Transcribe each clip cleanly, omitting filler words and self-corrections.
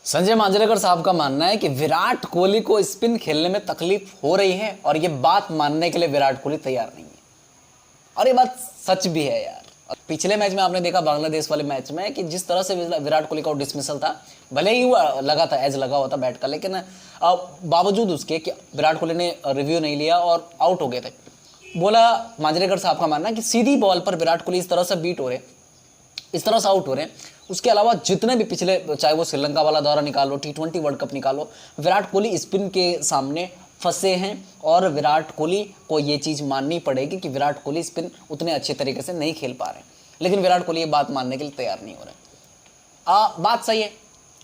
संजय मांजरेकर साहब का मानना है कि विराट कोहली को स्पिन खेलने में तकलीफ हो रही है और ये बात मानने के लिए विराट कोहली तैयार नहीं है। और ये बात सच भी है यार। पिछले मैच में आपने देखा बांग्लादेश वाले मैच में कि जिस तरह से विराट कोहली का डिसमिसल था, भले ही वो लगा था, एज लगा हुआ था बैट का, लेकिन बावजूद उसके कि विराट कोहली ने रिव्यू नहीं लिया और आउट हो गए थे। बोला मांजरेकर साहब का मानना है कि सीधी बॉल पर विराट कोहली इस तरह से बीट हो रहे, इस तरह से आउट हो रहे हैं। उसके अलावा जितने भी पिछले, चाहे वो श्रीलंका वाला दौरा निकालो, T20 वर्ल्ड कप निकालो, विराट कोहली स्पिन के सामने फंसे हैं और विराट कोहली को ये चीज़ माननी पड़ेगी कि विराट कोहली स्पिन उतने अच्छे तरीके से नहीं खेल पा रहे हैं। लेकिन विराट कोहली ये बात मानने के लिए तैयार नहीं हो रहे। बात सही है,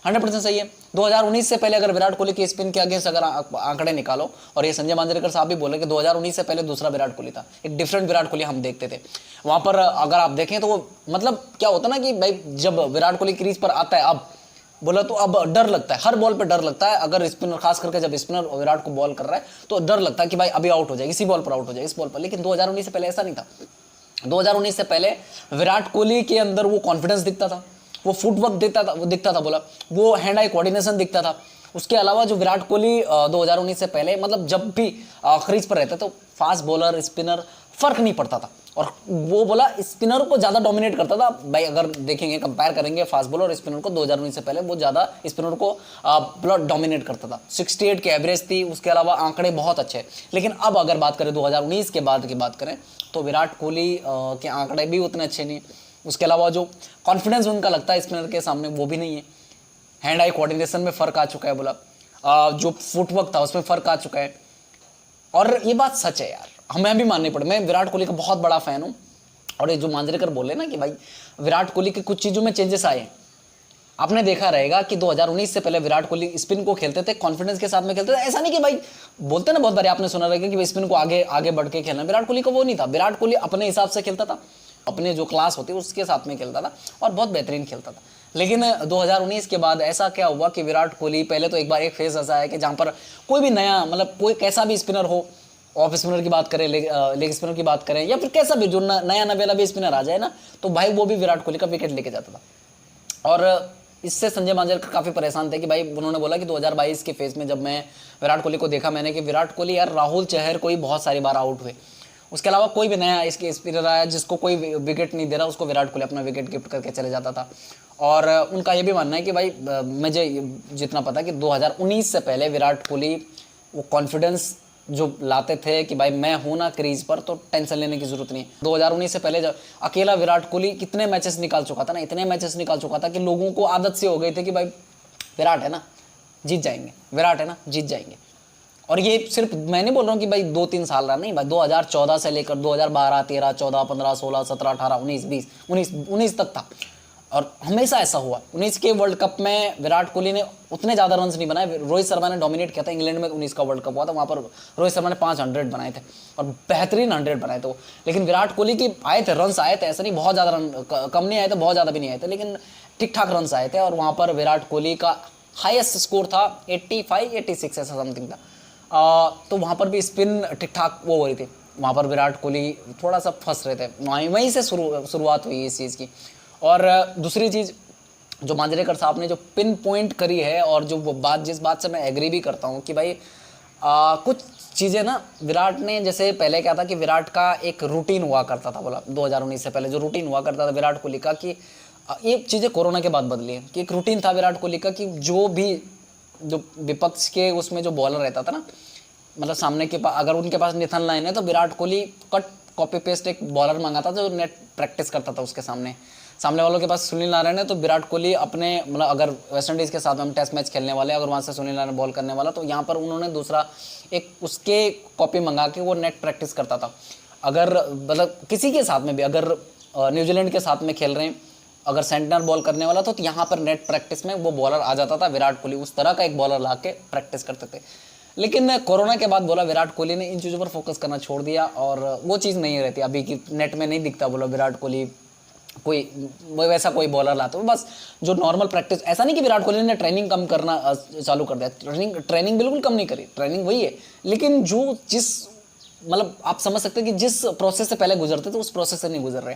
100% सही है। 2019 से पहले अगर विराट कोहली के स्पिन के अगेंस्ट अगर आंकड़े निकालो, और ये संजय मांजरेकर साहब भी बोले कि 2019 से पहले दूसरा विराट कोहली था, एक डिफरेंट विराट कोहली हम देखते थे। वहां पर अगर आप देखें तो वो मतलब क्या होता ना कि भाई जब विराट कोहली क्रीज पर आता है, अब बोला तो अब डर लगता है, हर बॉल पे डर लगता है। अगर स्पिनर, खास करके जब स्पिनर विराट को बॉल कर रहा है तो डर लगता है कि भाई अभी आउट हो जाएगी, इसी बॉल पर आउट हो जाएगी, इस बॉल पर। लेकिन 2019 से पहले ऐसा नहीं था। 2019 से पहले विराट कोहली के अंदर वो कॉन्फिडेंस दिखता था, वो फुटवर्क दिखता था, बोला वो हैंड आई कोऑर्डिनेशन दिखता था। उसके अलावा जो विराट कोहली 2019 से पहले मतलब जब भी क्रीज पर रहता तो फास्ट बॉलर स्पिनर फर्क नहीं पड़ता था, और वो बोला स्पिनर को ज़्यादा डोमिनेट करता था। भाई अगर देखेंगे, कंपेयर करेंगे फास्ट बॉलर और स्पिनर को, 2019 से पहले वो ज़्यादा स्पिनर को डोमिनेट करता था। 68 की एवरेज थी, उसके अलावा आंकड़े बहुत अच्छे। लेकिन अब अगर बात करें 2019 के बाद की बात करें तो विराट कोहली के आंकड़े भी उतने अच्छे नहीं। उसके अलावा जो कॉन्फिडेंस उनका लगता है स्पिनर के सामने वो भी नहीं है। हैंड आई कोऑर्डिनेशन में फ़र्क आ चुका है, बोला जो फुटवर्क था उसमें फ़र्क आ चुका है। और ये बात सच है यार, हमें भी माननी पड़े। मैं विराट कोहली का बहुत बड़ा फ़ैन हूँ, और ये जो मांजरेकर बोले ना कि भाई विराट कोहली की कुछ चीज़ों में चेंजेस आए हैं। आपने देखा रहेगा कि 2019 से पहले विराट कोहली स्पिन को खेलते थे, कॉन्फिडेंस के साथ में खेलते थे। ऐसा नहीं कि भाई बोलते ना, बहुत बार आपने सुना रहेगा कि स्पिन को आगे आगे बढ़ के खेलना। विराट कोहली को वो नहीं था। विराट कोहली अपने हिसाब से खेलता था, अपने जो क्लास होती है उसके साथ में खेलता था, और बहुत बेहतरीन खेलता था। लेकिन 2019 के बाद ऐसा क्या हुआ कि विराट कोहली, पहले तो एक बार एक फेज ऐसा है कि जहाँ पर कोई भी नया, मतलब कोई कैसा भी स्पिनर हो, ऑफ स्पिनर की बात करें, लेग स्पिनर की बात करें, या फिर कैसा भी जो नया नवेला भी स्पिनर आ जाए ना, तो भाई वो भी विराट कोहली का विकेट लेके जाता था। और इससे संजय मांजरेकर काफ़ी परेशान थे कि भाई, उन्होंने बोला कि 2022 के फेज में जब मैं विराट कोहली को देखा मैंने कि विराट कोहली यार राहुल चहर को ही बहुत सारी बार आउट हुए, उसके अलावा कोई भी नया इसके स्पिनर आया जिसको कोई विकेट नहीं दे रहा, उसको विराट कोहली अपना विकेट गिफ्ट करके चले जाता था। और उनका ये भी मानना है कि भाई मुझे जितना पता कि 2019 से पहले विराट कोहली वो कॉन्फिडेंस जो लाते थे कि भाई मैं हूं ना क्रीज पर, तो टेंशन लेने की जरूरत नहीं है। 2019 से पहले जब अकेला विराट कोहली कितने मैचेस निकाल चुका था ना, इतने मैचेस निकाल चुका था कि लोगों को आदत से हो गई थी कि भाई विराट है ना जीत जाएंगे, विराट है ना जीत जाएंगे। और ये सिर्फ मैं नहीं बोल रहा हूँ कि भाई 2-3 साल रहा, नहीं भाई, 2014 से लेकर 2012, 13, 14, 15, 16, 17, 18, 19, 20, 19 तक था। और हमेशा ऐसा हुआ। 19 के वर्ल्ड कप में विराट कोहली ने उतने ज़्यादा रन्स नहीं बनाए। रोहित शर्मा ने डोमिनेट किया था, इंग्लैंड में 19 का वर्ल्ड कप हुआ था, वहाँ पर रोहित शर्मा ने 500 बनाए थे और बेहतरीन 100 बनाए थे। लेकिन विराट कोहली की आए थे रन्स, आए थे, ऐसा नहीं बहुत ज़्यादा रन कम नहीं आए थे, बहुत ज़्यादा भी नहीं आए थे, लेकिन ठीक ठाक रन्स आए थे। और वहाँ पर विराट कोहली का हाईएस्ट स्कोर था 85, 86 ऐसा समथिंग था। तो वहाँ पर भी स्पिन ठीक ठाक वो हो रही थी। वहाँ पर विराट कोहली थोड़ा सा फंस रहे थे, वहीं से शुरुआत हुई इस चीज़ की। और दूसरी चीज़ जो मांजरेकर साहब ने जो पिन पॉइंट करी है, और जो वो बात, जिस बात से मैं एग्री भी करता हूँ कि भाई कुछ चीज़ें ना विराट ने, जैसे पहले क्या था कि विराट का एक रूटीन हुआ करता था, बोला 2019 से पहले जो रूटीन हुआ करता था विराट कोहली का, कि ये चीज़ें कोरोना के बाद बदली है, कि एक रूटीन था विराट कोहली का कि जो भी जो विपक्ष के उसमें जो बॉलर रहता था ना, मतलब सामने के पास अगर उनके पास निथन लाइन है तो Virat Kohli cut copy paste एक बॉलर मंगाता था जो नेट प्रैक्टिस करता था उसके सामने वालों के पास सुनील नारायण है तो विराट कोहली अपने, मतलब अगर वेस्ट इंडीज़ के साथ हम टेस्ट मैच खेलने वाले, अगर वहाँ से सुनील नारायण बॉल करने वाला, तो यहाँ पर उन्होंने दूसरा एक उसके कॉपी मंगा के वो नेट प्रैक्टिस करता था। अगर मतलब किसी के साथ में भी, अगर न्यूजीलैंड के साथ में खेल रहे हैं, अगर सेंटर बॉल करने वाला तो यहाँ पर नेट प्रैक्टिस में वो बॉलर आ जाता था, विराट कोहली उस तरह का एक बॉलर ला के प्रैक्टिस करते थे। लेकिन कोरोना के बाद बोला विराट कोहली ने इन चीज़ों पर फोकस करना छोड़ दिया, और वो चीज़ नहीं रहती अभी की नेट में नहीं दिखता, बोला विराट कोहली कोई वैसा कोई बॉलर लाते हो। बस जो नॉर्मल प्रैक्टिस, ऐसा नहीं कि विराट कोहली ने ट्रेनिंग कम करना चालू कर दिया, ट्रेनिंग बिल्कुल कम नहीं करी, ट्रेनिंग वही है, लेकिन जो जिस मतलब आप समझ सकते हैं कि जिस प्रोसेस से पहले गुजरते थे उस प्रोसेस से नहीं गुजर रहे।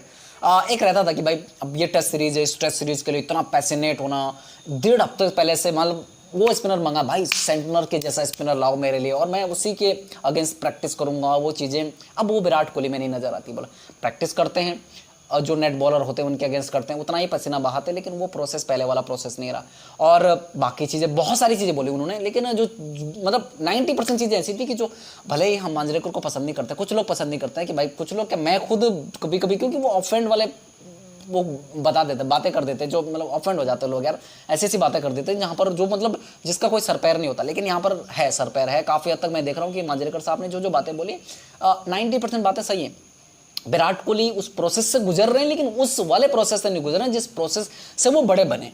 एक रहता था कि भाई अब ये टेस्ट सीरीज है, इस टेस्ट सीरीज के लिए इतना पैसिनेट होना, 1.5 हफ्ते पहले से मतलब वो स्पिनर मंगा, भाई सेंटनर के जैसा स्पिनर लाओ मेरे लिए और मैं उसी के अगेंस्ट प्रैक्टिस करूंगा, वो चीज़ें अब वो विराट कोहली में नहीं नजर आती। बोला प्रैक्टिस करते हैं और जो नेट बॉलर होते हैं उनके अगेंस्ट करते हैं, उतना ही पसीना बहाते, लेकिन वो प्रोसेस पहले वाला प्रोसेस नहीं रहा। और बाकी चीज़ें बहुत सारी चीज़ें बोली उन्होंने, लेकिन जो मतलब 90% चीज़ें ऐसी थी कि जो भले ही हम मांजरेकर को पसंद नहीं करते, कुछ लोग पसंद नहीं करते हैं कि भाई कुछ लोग, क्या मैं खुद कभी कभी, क्योंकि वो ऑफेंड वाले वो बता देते, बातें कर देते, जो मतलब ऑफेंड हो जाते हैं लोग यार, ऐसी ऐसी बातें कर देते हैं जहाँ पर जो मतलब जिसका कोई सर पैर नहीं होता। लेकिन यहाँ पर है सर पैर है, काफ़ी हद तक मैं देख रहा हूँ कि मांजरेकर साहब ने जो जो बातें बोली 90% बातें सही हैं। विराट कोहली उस प्रोसेस से गुजर रहे हैं, लेकिन उस वाले प्रोसेस से नहीं गुजर रहे हैं जिस प्रोसेस से वो बड़े बने।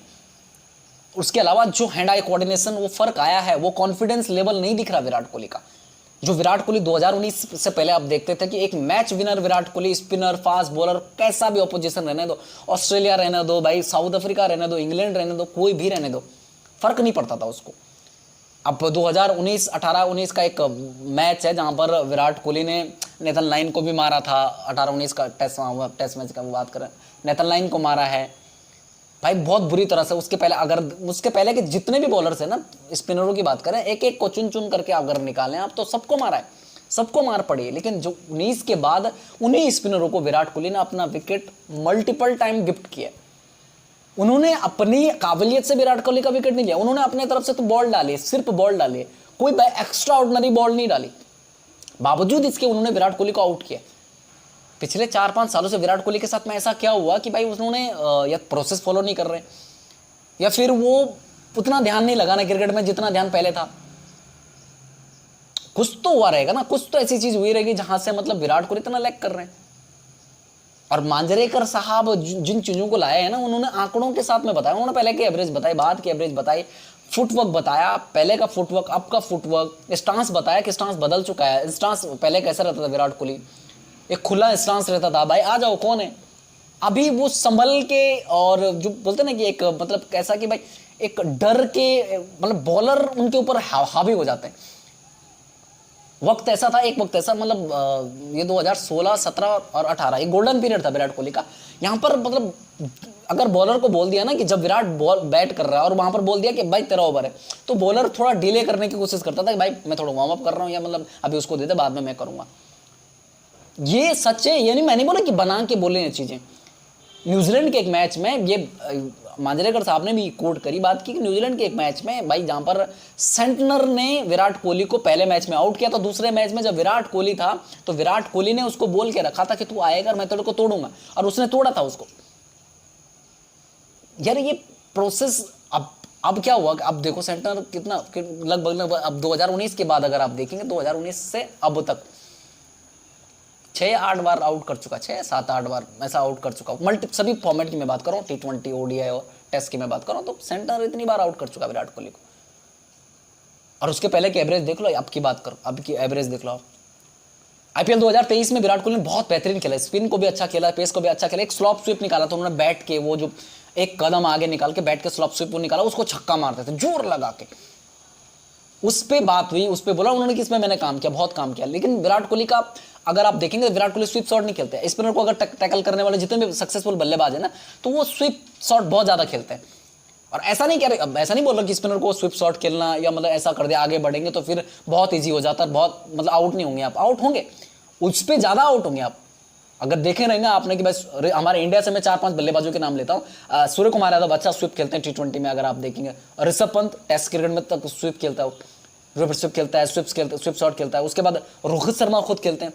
उसके अलावा जो हैंड आई कोऑर्डिनेशन वो फर्क आया है, वो कॉन्फिडेंस लेवल नहीं दिख रहा विराट कोहली का। जो विराट कोहली 2019 से पहले आप देखते थे कि एक match winner Virat Kohli, spinner, fast bowler, कैसा भी ऑपोजिशन रहने दो, ऑस्ट्रेलिया रहने दो भाई, साउथ अफ्रीका रहने दो, इंग्लैंड रहने दो, कोई भी रहने दो, फर्क नहीं पड़ता था उसको। अब 2019 18-19 का एक मैच है जहां पर विराट कोहली ने नेथन लाइन को भी मारा था, 18-19 का टेस्ट मैच का बात करें, नेथन लाइन को मारा है भाई बहुत बुरी तरह से। उसके पहले अगर उसके पहले के जितने भी बॉलर्स हैं ना, स्पिनरों की बात करें, एक एक को चुन चुन करके अगर निकालें आप तो सबको मारा है, सबको मार पड़ी है। लेकिन जो 19 के बाद उन्हीं स्पिनरों को विराट कोहली ने अपना विकेट मल्टीपल टाइम गिफ्ट किया। उन्होंने अपनी काबिलियत से विराट कोहली का विकेट नहीं लिया, उन्होंने अपने तरफ से तो बॉल डाली, सिर्फ बॉल डाली, कोई एक्स्ट्रा ऑर्डिनरी बॉल नहीं डाली। बावजूद इसके उन्होंने विराट कोहली को आउट किया। पिछले 4-5 सालों से विराट कोहली के साथ में ऐसा क्या हुआ कि भाई उन्होंने या प्रोसेस फॉलो नहीं कर रहे, या फिर वो उतना ध्यान नहीं लगाना क्रिकेट में जितना ध्यान पहले था। कुछ तो हुआ रहेगा ना, कुछ तो ऐसी चीज हुई रहेगी जहां से मतलब विराट कोहली इतना लैग कर रहे हैं। और मांजरेकर साहब जिन चीजों को लाए हैं ना, उन्होंने आंकड़ों के साथ में बताया। उन्होंने पहले की एवरेज बताई, बाद की एवरेज बताई, फुटवर्क बताया, पहले का फुटवर्क, अब का फुटवर्क, स्टांस बताया कि स्टांस बदल चुका है। स्टांस पहले कैसा रहता था विराट कोहली, एक खुला स्टांस रहता था, भाई आ जाओ कौन है। अभी वो संभल के, और जो बोलते ना कि एक मतलब कैसा कि भाई एक डर के, मतलब बॉलर उनके ऊपर हावी हो जाते हैं। वक्त ऐसा था, एक वक्त ऐसा मतलब ये 2016, 17 और 18 ये गोल्डन पीरियड था विराट कोहली का। यहाँ पर मतलब अगर बॉलर को बोल दिया ना कि जब विराट बॉल बैट कर रहा है और वहां पर बोल दिया कि भाई तेरा ओवर है, तो बॉलर थोड़ा डिले करने की कोशिश करता था कि भाई मैं थोड़ा वार्म अप कर रहा हूँ, या मतलब अभी उसको दे दे, बाद में मैं करूंगा। ये सच है, यानी मैं नहीं बोला कि बना के बोले ये चीजें। न्यूजीलैंड के एक मैच में ये मांजरेकर साहब ने भी कोट करी बात की कि न्यूजीलैंड के एक मैच में भाई जहां पर सेंटनर ने विराट कोहली को पहले मैच में आउट किया था, दूसरे मैच में जब विराट कोहली था तो विराट कोहली ने उसको बोल के रखा था कि तू आएगा मैं तेरे को तोड़ूंगा, और उसने तोड़ा था उसको। यार ये प्रोसेस अब क्या हुआ, अब देखो सेंटनर कितना लगभग अब 2019 के बाद अगर आप देखेंगे 2019 से अब तक 6-8 बार आउट कर चुका, 6-7-8 बार ऐसा आउट कर चुका। सभी फॉर्मेट की मैं बात कर रहा हूँ, T20, ODI और टेस्ट की मैं बात कर रहा हूँ, तो सेंटर इतनी बार आउट कर चुका विराट कोहली को। और उसके पहले की एवरेज देख लो, अब की बात करो, अब की एवरेज देख लो। IPL 2023 में विराट कोहली ने बहुत बेहतरीन खेला, स्पिन को भी अच्छा खेला, पेस को भी अच्छा खेला। एक स्लॉप स्वीप निकाला था उन्होंने बैट के, वो जो एक कदम आगे निकाल के बैट के स्लॉप स्वीप को निकाला, उसको छक्का मारते थे जोर लगा के। उस पे बात हुई, उस पे बोला उन्होंने कि इसमें मैंने काम किया, बहुत काम किया। लेकिन विराट कोहली का अगर आप देखेंगे, विराट कोहली स्वीप शॉट नहीं खेलते हैं। स्पिनर को अगर टैकल करने वाले जितने भी सक्सेसफुल बल्लेबाज है ना, तो वो स्वीप शॉट बहुत ज्यादा खेलते हैं। और ऐसा नहीं कह रहे, ऐसा नहीं बोल रहा कि स्पिनर को स्वीप शॉट खेलना या मतलब ऐसा कर दिया आगे बढ़ेंगे तो फिर बहुत ईजी हो जाता है, बहुत मतलब आउट नहीं होंगे आप, आउट होंगे, उस पर ज्यादा आउट होंगे आप। अगर देखे रहेंगे आपने कि बस हमारे इंडिया से मैं 4-5 बल्लेबाजों के नाम लेता हूँ। सूर्य कुमार यादव अच्छा स्वीप खेलते हैं T20 में, अगर आप देखेंगे। ऋषभ पंत टेस्ट क्रिकेट में तक स्वीप खेलता है, स्वीप खेलता है, स्वीप शॉट खेलता है। उसके बाद रोहित शर्मा खुद खेलते हैं,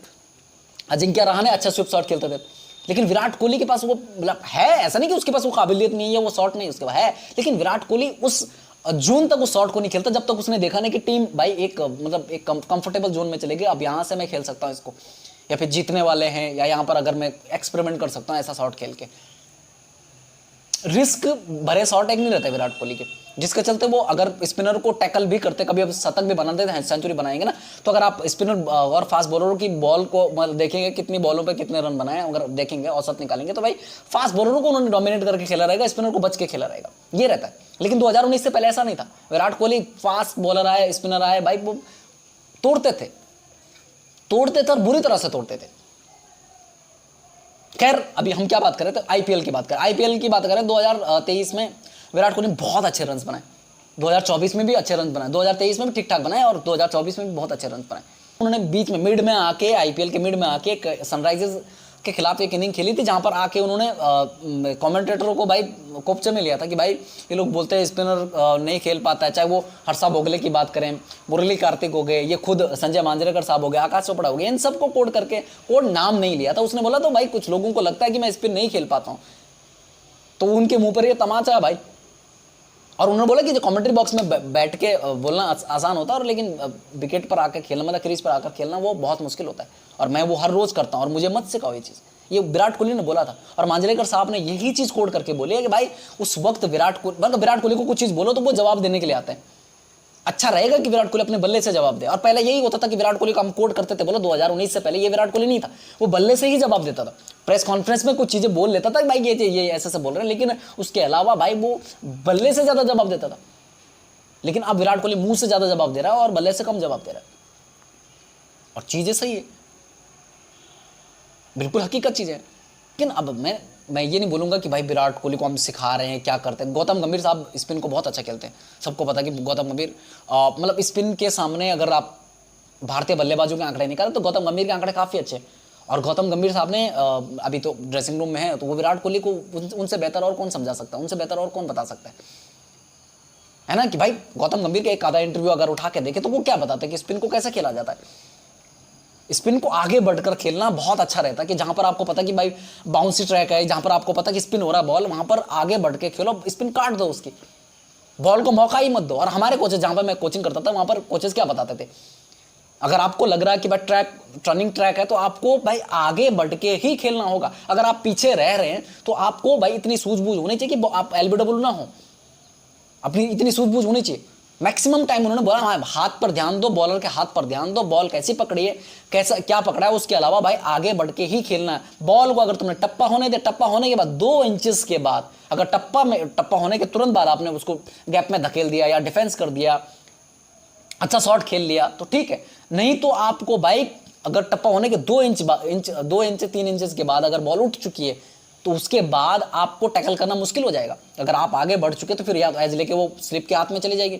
अजिंक्य रहाणे अच्छा स्वीप शॉट खेलते थे। लेकिन विराट कोहली के पास वो मतलब है, ऐसा नहीं कि उसके पास वो काबिलियत नहीं है, वो शॉट नहीं उसके पास है, लेकिन विराट कोहली उस जोन तक उस शॉट को नहीं खेलता जब तक उसने देखा नहीं कि टीम भाई एक मतलब एक कंफर्टेबल जोन में चलेगी, अब यहाँ से मैं खेल सकता हूँ इसको, या फिर जीतने वाले हैं, या यहाँ पर अगर मैं एक्सपेरिमेंट कर सकता हूँ ऐसा शॉट खेल के। रिस्क भरे शॉट एक नहीं रहते विराट कोहली के, जिसके चलते वो अगर स्पिनर को टैकल भी करते, कभी अब शतक भी बना देते हैं, सेंचुरी बनाएंगे ना, तो अगर आप स्पिनर और फास्ट बॉलरों की बॉल को देखेंगे कितनी बॉलों पे कितने रन बनाए, अगर देखेंगे औसत निकालेंगे तो भाई फास्ट बॉलरों को उन्होंने डोमिनेट करके खेला रहेगा, स्पिनर को बच के खेला रहेगा, ये रहता है। लेकिन 2019 से पहले ऐसा नहीं था। विराट कोहली फास्ट बॉलर आए, स्पिनर आए, भाई वो तोड़ते थे। तोड़ते थे और बुरी तरह से तोड़ते थे। खैर अभी हम क्या बात कर रहे थे, आईपीएल की बात करें। आईपीएल की बात करें 2023 में विराट कोहली ने बहुत अच्छे रन बनाए, 2024 में भी अच्छे रन बनाए, 2023 में भी ठीक ठाक बनाए और 2024 में भी बहुत अच्छे रन बनाए। उन्होंने बीच में मिड में आके, आईपीएल के मिड में आके सनराइजर्स के खिलाफ एक इनिंग खेली थी, जहां पर आके उन्होंने कमेंटेटरों को भाई कोपचे में लिया था कि भाई ये लोग बोलते हैं स्पिनर नहीं खेल पाता है, चाहे वो हर्षा भोगले की बात करें, मुरली कार्तिक हो गए, ये खुद संजय मांजरेकर साहब हो गए, आकाश चोपड़ा हो गए, इन सबको कोड नाम नहीं लिया था उसने। बोला तो भाई कुछ लोगों को लगता है कि मैं स्पिन नहीं खेल पाता हूँ, तो उनके मुंह पर ये तमाचा है भाई। और उन्होंने बोला कि जो कमेंट्री बॉक्स में बैठ के बोलना आसान होता है, और लेकिन विकेट पर आकर खेलना, मतलब क्रीज पर आकर खेलना वो बहुत मुश्किल होता है, और मैं वो हर रोज करता हूँ और मुझे मत सिखाओ ये चीज़। ये विराट कोहली ने बोला था, और मांजरेकर साहब ने यही चीज़ कोड करके बोली है कि भाई उस वक्त विराट कोहली को कुछ चीज़ बोलो तो वो जवाब देने के लिए आते हैं। अच्छा रहेगा कि विराट कोहली अपने बल्ले से जवाब दे, और पहले यही होता था कि विराट कोहली को हम कोड करते थे। बोलो 2019 से पहले ये विराट कोहली नहीं था, वो बल्ले से ही जवाब देता था, प्रेस कॉन्फ्रेंस में कुछ चीज़ें बोल लेता था भाई ये ऐसे बोल रहे हैं, लेकिन उसके अलावा भाई वो बल्ले से ज़्यादा जवाब देता था। लेकिन अब विराट कोहली मुंह से ज़्यादा जवाब दे रहा है और बल्ले से कम जवाब दे रहा है, और चीज़ें सही है, बिल्कुल हकीकत चीज़ है। लेकिन अब मैं ये नहीं बोलूँगा कि भाई विराट कोहली को हम सिखा रहे हैं क्या करते हैं। गौतम गंभीर साहब स्पिन को बहुत अच्छा खेलते हैं, सबको पता है कि गौतम गंभीर मतलब स्पिन के सामने अगर आप भारतीय बल्लेबाजों के आंकड़े निकालें तो गौतम गंभीर के आंकड़े काफ़ी अच्छे हैं। और गौतम गंभीर साहब ने अभी तो ड्रेसिंग रूम में है, तो वो विराट कोहली को उनसे बेहतर और कौन समझा सकता है, उनसे बेहतर और कौन बता सकता है ना। कि भाई गौतम गंभीर का एक आधा इंटरव्यू अगर उठा के देखे तो वो क्या बताते हैं कि स्पिन को कैसे खेला जाता है। स्पिन को आगे बढ़कर खेलना बहुत अच्छा रहता है, कि जहां पर आपको पता कि भाई बाउंसी ट्रैक है, जहां पर आपको पता कि स्पिन हो रहा है बॉल, वहां पर आगे बढ़ के खेलो, स्पिन काट दो, उसकी बॉल को मौका ही मत दो। और हमारे कोचेज, जहां पर मैं कोचिंग करता था, वहां पर कोचेज क्या बताते थे, अगर आपको लग रहा है कि भाई टर्निंग ट्रैक है तो आपको भाई आगे बढ़ के ही खेलना होगा। अगर आप पीछे रह रहे हैं तो आपको भाई इतनी सूझबूझ होनी चाहिए कि आप एलबीडब्ल्यू ना हो, अपनी इतनी सूझबूझ होनी चाहिए। मैक्सिमम टाइम उन्होंने बोला हाँ हाथ पर ध्यान दो, बॉलर के हाथ पर ध्यान दो, बॉल कैसी पकड़ी है, कैसा क्या पकड़ा है, उसके अलावा भाई आगे बढ़ के ही खेलना है। बॉल को अगर तुमने टप्पा होने दे, टप्पा होने के बाद 2 इंचेस के बाद, अगर टप्पा होने के तुरंत बाद आपने उसको गैप में धकेल दिया या डिफेंस कर दिया, अच्छा शॉट खेल लिया तो ठीक है, नहीं तो आपको भाई अगर टप्पा होने के 2 इंच 3 इंचेस के बाद अगर बॉल उठ चुकी है तो उसके बाद आपको टैकल करना मुश्किल हो जाएगा। अगर आप आगे बढ़ चुके तो फिर या एज लेके वो स्लिप के हाथ में चली जाएगी,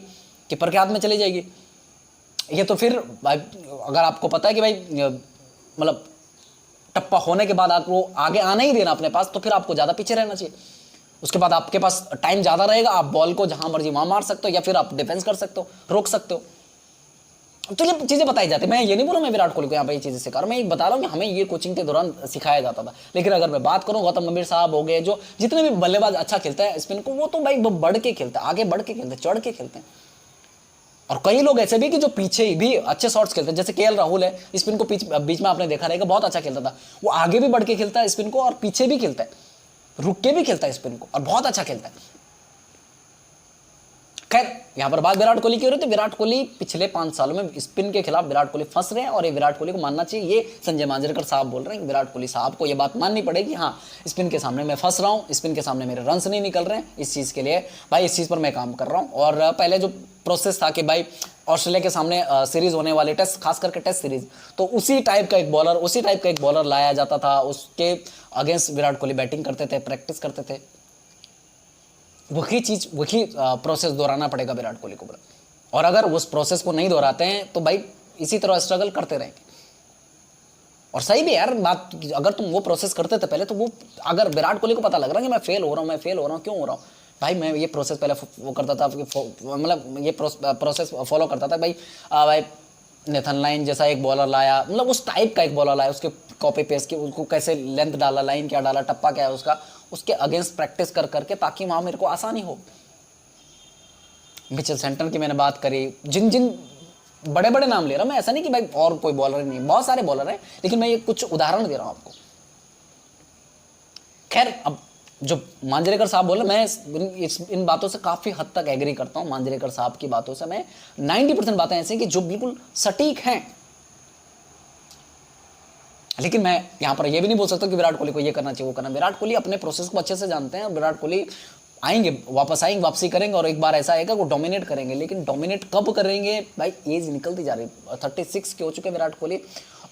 कीपर के हाथ में चली जाएगी। ये तो फिर अगर आपको पता है कि भाई मतलब टप्पा होने के बाद आपको आगे आना ही देना अपने पास, तो फिर आपको ज़्यादा पीछे रहना चाहिए। उसके बाद आपके पास टाइम ज़्यादा रहेगा, आप बॉल को जहां मर्जी वहां मार सकते हो, या फिर आप डिफेंस कर सकते हो, रोक सकते हो। तो ये चीज़ें बताई जाती है। मैं ये नहीं बोल रहा मैं विराट कोहली को यहाँ पे ये चीज़ें सिखा रहा हूँ, मैं एक बता रहा हूँ कि हमें ये कोचिंग के दौरान सिखाया जाता था। लेकिन अगर मैं बात करूँ गौतम गंभीर साहब हो गए, जो जितने भी बल्लेबाज अच्छा खेलता है स्पिन को, वो तो भाई बढ़ के खेलते हैं, आगे बढ़ के खेलते हैं, चढ़ के खेलते हैं। और कई लोग ऐसे भी कि जो पीछे भी अच्छे शॉट्स खेलते हैं, जैसे केएल राहुल है, स्पिन को बीच में आपने देखा रहेगा बहुत अच्छा खेलता था, वो आगे भी बढ़ के खेलता है स्पिन को और पीछे भी खेलता है, रुक के भी खेलता है स्पिन को, और बहुत अच्छा खेलता है। खैर यहां पर बात विराट कोहली की हो रही है, तो विराट कोहली पिछले 5 सालों में स्पिन के खिलाफ विराट कोहली फंस रहे हैं, और ये विराट कोहली को मानना चाहिए। ये संजय मांजरेकर साहब बोल रहे हैं, विराट कोहली साहब को ये बात माननी पड़ेगी, हाँ स्पिन के सामने मैं फंस रहा हूँ, स्पिन के सामने मेरे रन्स नहीं निकल रहे हैं, इस चीज़ के लिए भाई इस चीज़ पर मैं काम कर रहा हूँ। और पहले जो प्रोसेस था कि भाई ऑस्ट्रेलिया के सामने सीरीज होने वाले टेस्ट, खास करके टेस्ट सीरीज, तो उसी टाइप का एक बॉलर लाया जाता था, उसके अगेंस्ट विराट कोहली बैटिंग करते थे, प्रैक्टिस करते थे। वही प्रोसेस दोहराना पड़ेगा विराट कोहली को। और अगर उस प्रोसेस को नहीं दोहराते हैं तो भाई इसी तरह स्ट्रगल करते रहेंगे। और सही भी यार बात, अगर तुम वो प्रोसेस करते थे पहले, तो वो अगर विराट कोहली को पता लग रहा है कि मैं फेल हो रहा हूँ, क्यों हो रहा हूँ भाई, मैं ये प्रोसेस पहले वो करता था, मतलब ये प्रोसेस फॉलो करता था भाई नेथन लाइन जैसा एक बॉलर लाया, मतलब उस टाइप का एक बॉलर लाया, उसके कॉपी पेस्ट की, उसको कैसे लेंथ डाला, लाइन क्या डाला, टप्पा क्या है उसका, उसके अगेंस्ट प्रैक्टिस कर करके, ताकि वहां मेरे को आसानी हो। मिचेल सेंटनर की मैंने बात करी, जिन बड़े बड़े नाम ले रहा हूं मैं, ऐसा नहीं कि भाई और कोई बॉलर नहीं, बहुत सारे बॉलर हैं, लेकिन मैं ये कुछ उदाहरण दे रहा हूं आपको। खैर अब जो मांजरेकर साहब बोले, मैं इन बातों से काफी हद तक एग्री करता हूं। मांजरेकर साहब की बातों से मैं 90% बातें ऐसी कि जो बिल्कुल सटीक हैं। लेकिन मैं यहां पर यह भी नहीं बोल सकता कि विराट कोहली को ये करना चाहिए, वो करना। विराट कोहली अपने प्रोसेस को अच्छे से जानते हैं, विराट कोहली वापसी करेंगे, और एक बार ऐसा आएगा वो डोमिनेट करेंगे। लेकिन डोमिनेट कब करेंगे भाई, एज निकलती जा रही है, 36 के हो चुके विराट कोहली,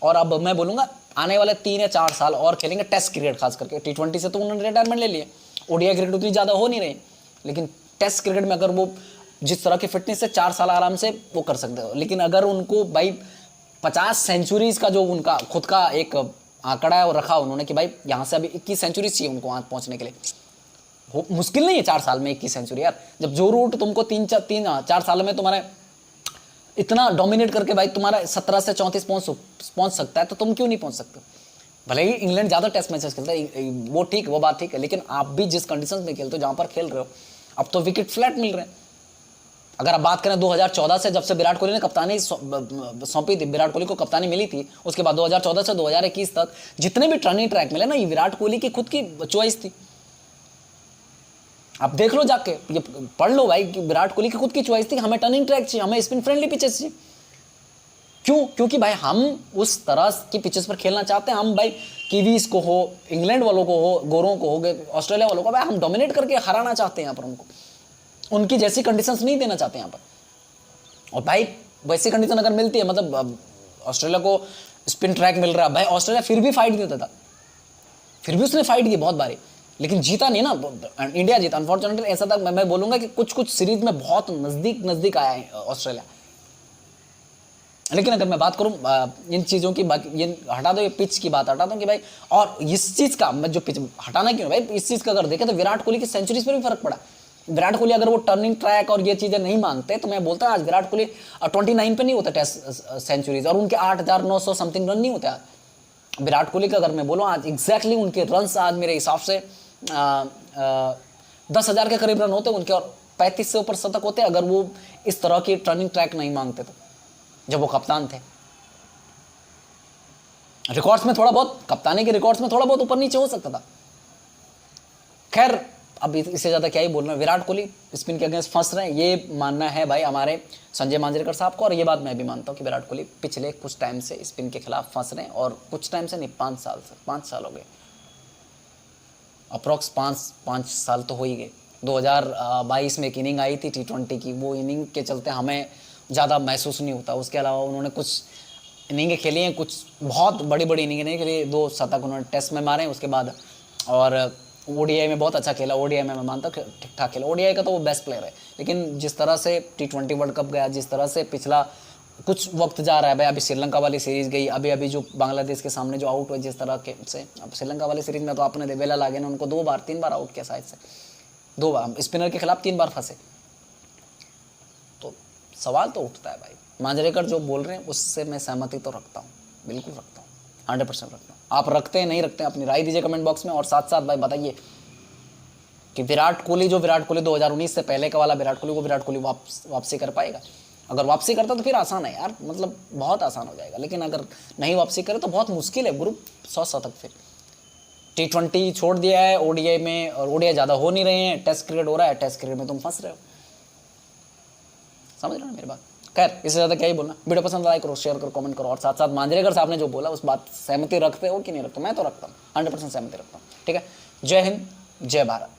और अब मैं बोलूँगा आने वाले 3 या 4 साल और खेलेंगे टेस्ट क्रिकेट, खास करके T20 से तो उन्होंने रिटायरमेंट ले लिए, ओडीआई क्रिकेट उतनी ज़्यादा हो नहीं रही, लेकिन टेस्ट क्रिकेट में अगर वो जिस तरह की फिटनेस से 4 साल आराम से वो कर सकते हो। लेकिन अगर उनको भाई 50 सेंचुरीज का जो उनका खुद का एक आंकड़ा है वो रखा उन्होंने कि भाई यहाँ से अभी 21 सेंचुरीज चाहिए उनको वहाँ पहुँचने के लिए, मुश्किल नहीं है 4 साल में 21 सेंचुरी यार। जब जो रूट तुमको 4 साल में तुम्हारे इतना डोमिनेट करके भाई तुम्हारा 17 से 34 पहुँच सकता है, तो तुम क्यों नहीं पहुँच सकते। भले ही इंग्लैंड ज़्यादा टेस्ट मैचेस खेलता है, वो ठीक, वो बात ठीक है, लेकिन आप भी जिस कंडीशन में खेलते हो, जहाँ पर खेल रहे हो, अब तो विकेट फ्लैट मिल रहे हैं। अगर आप बात करें 2014 से, जब से विराट कोहली ने कप्तानी सौंपी थी, विराट कोहली को कप्तानी मिली थी, उसके बाद 2014 से 2021 तक जितने भी टर्निंग ट्रैक मिले ना, ये विराट कोहली की खुद की चॉइस थी। आप देख लो जाके, ये पढ़ लो भाई कि विराट कोहली की खुद की चॉइस थी, हमें टर्निंग ट्रैक चाहिए, हमें स्पिन फ्रेंडली पिचेस चाहिए। क्यों? क्योंकि भाई हम उस तरह की पिचेस पर खेलना चाहते हैं। हम भाई कीवीज को हो, इंग्लैंड वालों को हो, गोरों को हो, ऑस्ट्रेलिया वालों को, भाई हम डोमिनेट करके हराना चाहते हैं यहाँ पर, उनको उनकी जैसी कंडीशंस नहीं देना चाहते यहाँ पर। और भाई वैसी कंडीशन अगर मिलती है, मतलब ऑस्ट्रेलिया को स्पिन ट्रैक मिल रहा है, भाई ऑस्ट्रेलिया फिर भी फाइट देता था, फिर भी उसने फाइट की बहुत बारी, लेकिन जीता नहीं ना, इंडिया जीता। अनफॉर्चुनेटली ऐसा था, मैं बोलूँगा कि कुछ सीरीज में बहुत नज़दीक आया है ऑस्ट्रेलिया। लेकिन अगर मैं बात करूं इन चीज़ों की, बाकी ये हटा दो, ये पिच की बात हटा दो कि भाई, और इस चीज़ का मैं जो पिच हटाना क्यों भाई, इस चीज़ का अगर देखें तो विराट कोहली की सेंचुरीज पर भी फर्क पड़ा। विराट कोहली अगर वो टर्निंग ट्रैक और ये चीज़ें नहीं मांगते, तो मैं बोलता आज विराट कोहली 29 पे नहीं होता टेस्ट सेंचुरीज, और उनके 8,900 समथिंग रन नहीं होते आज। विराट कोहली का अगर मैं बोलूँ आज एग्जैक्टली उनके रन आज मेरे हिसाब से 10,000 के करीब रन होते उनके, और 35 से ऊपर शतक होते अगर वो इस तरह की टर्निंग ट्रैक नहीं मांगते, तो जब वो कप्तान थे। रिकॉर्ड्स में थोड़ा बहुत, कप्तानी के रिकॉर्ड्स में थोड़ा बहुत ऊपर नीचे हो सकता था। खैर अब इससे ज़्यादा क्या ही बोलना। विराट कोहली स्पिन के अगेंस्ट फंस रहे हैं, ये मानना है भाई हमारे संजय मांजरेकर साहब को, और ये बात मैं भी मानता हूँ कि विराट कोहली पिछले कुछ टाइम से स्पिन के खिलाफ फंस रहे हैं, और कुछ टाइम से नहीं, 5 साल हो गए, अप्रॉक्स 5 साल तो हो ही गए। 2022 में एक इनिंग आई थी T20 की, वो इनिंग के चलते हमें ज़्यादा महसूस नहीं होता। उसके अलावा उन्होंने कुछ इनिंगें खेली हैं, कुछ बहुत बड़ी इनिंगें नहीं खेली, 2 शतक उन्होंने टेस्ट में मारे हैं उसके बाद, और ओडीआई में बहुत अच्छा खेला। ओडीआई में मैं मानता हूँ ठीक ठाक खेला, ओडीआई का तो वो बेस्ट प्लेयर है, लेकिन जिस तरह से T20 वर्ल्ड कप गया, जिस तरह से पिछला कुछ वक्त जा रहा है भाई, अभी श्रीलंका वाली सीरीज़ गई, अभी जो बांग्लादेश के सामने जो आउट हुए जिस तरह के से, अब श्रीलंका वाली सीरीज़ में तो आपने देवेला लागे ने उनको 3 बार आउट किया, शायद से 2 बार, स्पिनर के खिलाफ 3 बार फंसे। तो सवाल तो उठता है भाई, मांजरेकर जो बोल रहे हैं उससे मैं सहमति तो रखता हूँ, बिल्कुल रखता हूँ, 100% रखता हूँ। आप रखते हैं नहीं रखते हैं, अपनी राय दीजिए कमेंट बॉक्स में, और साथ साथ भाई बताइए कि विराट कोहली 2019 से पहले का वाला विराट कोहली, वो विराट कोहली वापसी कर पाएगा। अगर वापसी करता तो फिर आसान है यार, मतलब बहुत आसान हो जाएगा, लेकिन अगर नहीं वापसी करे तो बहुत मुश्किल है ग्रुप 100 शतक। फिर T20 छोड़ दिया है ओडीआई में, और ओडीआई ज़्यादा हो नहीं रहे हैं, टेस्ट क्रिकेट हो रहा है, टेस्ट क्रिकेट में तुम फंस रहे हो, समझ रहे हो मेरी बात। खैर इससे ज़्यादा क्या ही बोलना, वीडियो पसंद लाइक करो, शेयर करो, कमेंट करो, और साथ साथ मांजरेकर साहब ने जो बोला उस बात सहमति रखते हो कि नहीं रखते, मैं तो रखता हूँ, 100% सहमति रखता हूँ। ठीक है, जय हिंद, जय भारत।